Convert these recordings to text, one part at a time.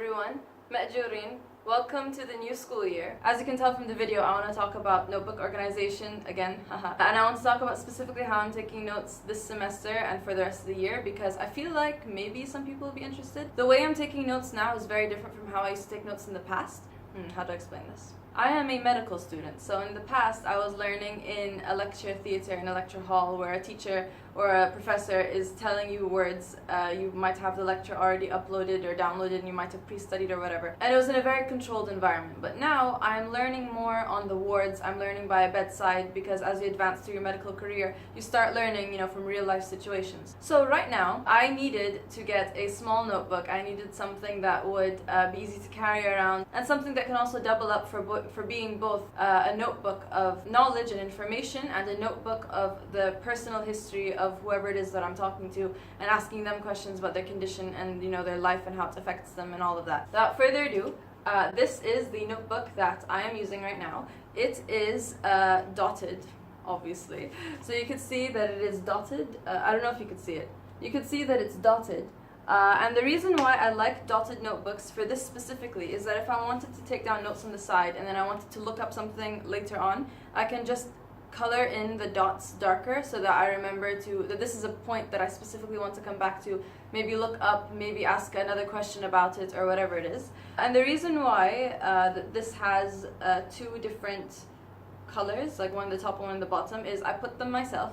everyone, Ma'jureen. Welcome to the new school year. As you can tell from the video, I want to talk about notebook organization again, and I want to talk about specifically how I'm taking notes this semester and for the rest of the year because I feel like maybe some people will be interested. The way I'm taking notes now is very different from how I used to take notes in the past. How do I explain this? I am a medical student, so in the past I was learning in a lecture theatre, in a lecture hall where a teacher or a professor is telling you words. You might have the lecture already uploaded or downloaded and you might have pre-studied or whatever. And it was in a very controlled environment. But now I'm learning more on the wards, I'm learning by a bedside because as you advance through your medical career, you start learning, from real life situations. So right now, I needed to get a small notebook. I needed something that would be easy to carry around and something that can also double up for being both a notebook of knowledge and information and a notebook of the personal history of whoever it is that I'm talking to and asking them questions about their condition and their life and how it affects them and all of that. Without further ado, this is the notebook that I am using right now. It is dotted, obviously. So you can see that it is dotted. I don't know if you could see it. You can see that it's dotted. And the reason why I like dotted notebooks for this specifically is that if I wanted to take down notes on the side and then I wanted to look up something later on, I can just color in the dots darker so that I remember that this is a point that I specifically want to come back to, maybe look up, maybe ask another question about it or whatever it is. And the reason why this has two different colors, like one on the top and one on the bottom, is I put them myself.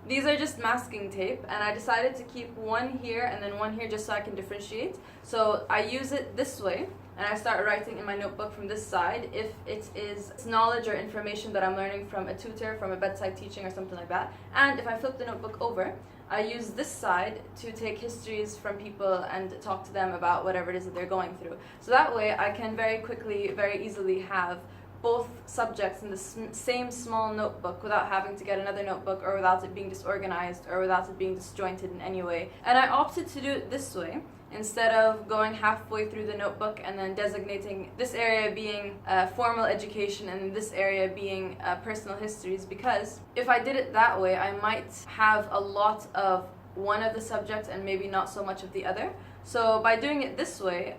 These are just masking tape and I decided to keep one here and then one here just so I can differentiate. So I use it this way and I start writing in my notebook from this side if it is knowledge or information that I'm learning from a tutor, from a bedside teaching or something like that. And if I flip the notebook over, I use this side to take histories from people and talk to them about whatever it is that they're going through. So that way I can very quickly, very easily have both subjects in the same small notebook without having to get another notebook or without it being disorganized or without it being disjointed in any way. And I opted to do it this way instead of going halfway through the notebook and then designating this area being formal education and this area being personal histories, because if I did it that way I might have a lot of one of the subjects and maybe not so much of the other. So by doing it this way,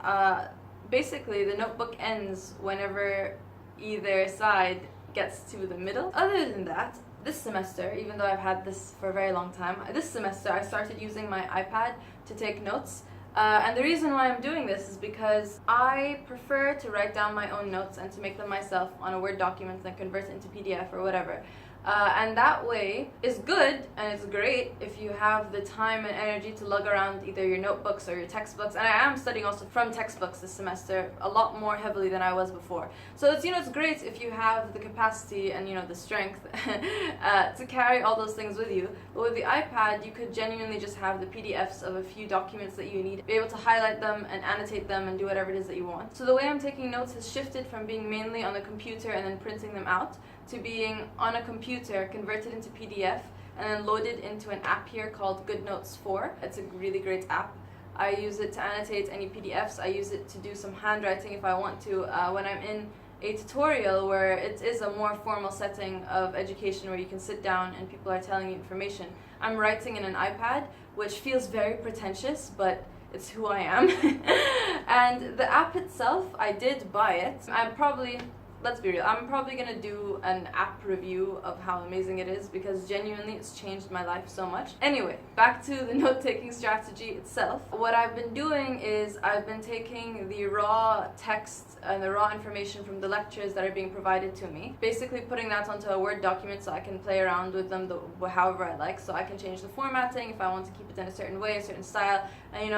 basically the notebook ends whenever either side gets to the middle. Other than that, this semester, even though I've had this for a very long time, this semester I started using my iPad to take notes. And the reason why I'm doing this is because I prefer to write down my own notes and to make them myself on a Word document and convert it into PDF or whatever. And that way is good and it's great if you have the time and energy to lug around either your notebooks or your textbooks. And I am studying also from textbooks this semester a lot more heavily than I was before. So it's great if you have the capacity and the strength to carry all those things with you. But with the iPad you could genuinely just have the PDFs of a few documents that you need, be able to highlight them and annotate them and do whatever it is that you want. So the way I'm taking notes has shifted from being mainly on the computer and then printing them out to being on a computer, converted into PDF, and then loaded into an app here called GoodNotes 4. It's a really great app. I use it to annotate any PDFs. I use it to do some handwriting if I want to. When I'm in a tutorial where it is a more formal setting of education where you can sit down and people are telling you information, I'm writing in an iPad, which feels very pretentious, but it's who I am. And the app itself, I did buy it. Let's be real, I'm probably gonna do an app review of how amazing it is because genuinely it's changed my life so much. Anyway, back to the note-taking strategy itself. What I've been doing is I've been taking the raw text and the raw information from the lectures that are being provided to me, basically putting that onto a Word document so I can play around with them however I like. So I can change the formatting if I want to keep it in a certain way, a certain style, and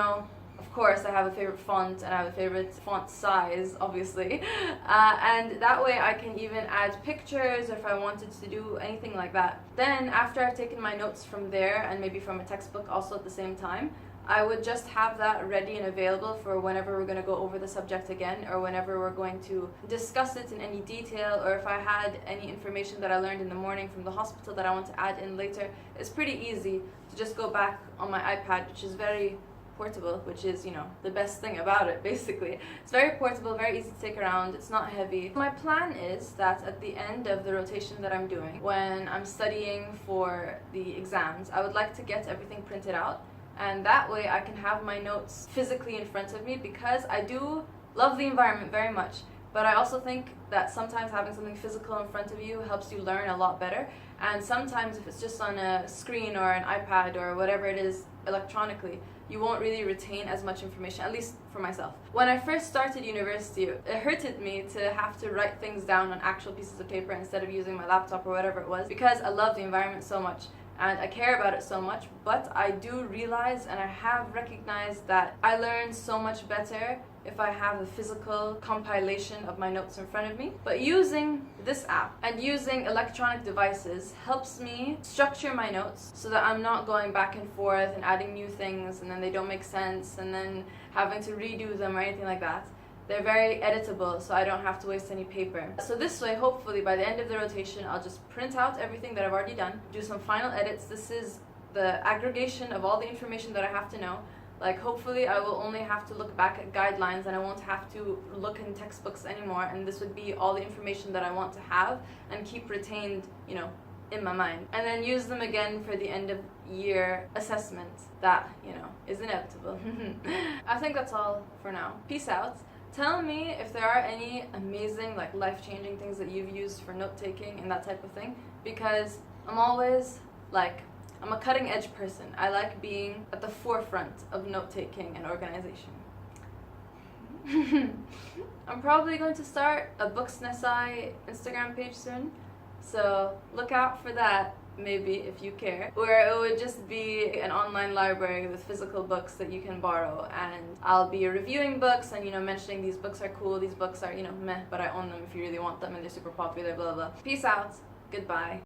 of course, I have a favorite font and I have a favorite font size, obviously. And that way I can even add pictures if I wanted to do anything like that. Then, after I've taken my notes from there and maybe from a textbook also at the same time, I would just have that ready and available for whenever we're going to go over the subject again or whenever we're going to discuss it in any detail, or if I had any information that I learned in the morning from the hospital that I want to add in later. It's pretty easy to just go back on my iPad, which is very portable, which is, the best thing about it, basically. It's very portable, very easy to take around, it's not heavy. My plan is that at the end of the rotation that I'm doing, when I'm studying for the exams, I would like to get everything printed out and that way I can have my notes physically in front of me, because I do love the environment very much, but I also think that sometimes having something physical in front of you helps you learn a lot better. And sometimes if it's just on a screen or an iPad or whatever it is electronically, you won't really retain as much information, at least for myself. When I first started university, it hurted me to have to write things down on actual pieces of paper instead of using my laptop or whatever it was, because I love the environment so much and I care about it so much. But I do realize, and I have recognized, that I learn so much better if I have a physical compilation of my notes in front of me. But using this app and using electronic devices helps me structure my notes so that I'm not going back and forth and adding new things and then they don't make sense and then having to redo them or anything like that. They're very editable, so I don't have to waste any paper. So this way, hopefully by the end of the rotation, I'll just print out everything that I've already done, do some final edits. This is the aggregation of all the information that I have to know. Like, hopefully I will only have to look back at guidelines and I won't have to look in textbooks anymore, and this would be all the information that I want to have and keep retained, you know, in my mind. And then use them again for the end of year assessment that, you know, is inevitable. I think that's all for now. Peace out. Tell me if there are any amazing, like, life-changing things that you've used for note-taking and that type of thing, because I'm always, like, I'm a cutting-edge person. I like being at the forefront of note-taking and organization. I'm probably going to start a Booksnesai Instagram page soon, so look out for that, maybe, if you care, where it would just be an online library with physical books that you can borrow, and I'll be reviewing books and, you know, mentioning these books are cool, these books are, you know, meh, but I own them if you really want them and they're super popular, blah blah blah. Peace out. Goodbye.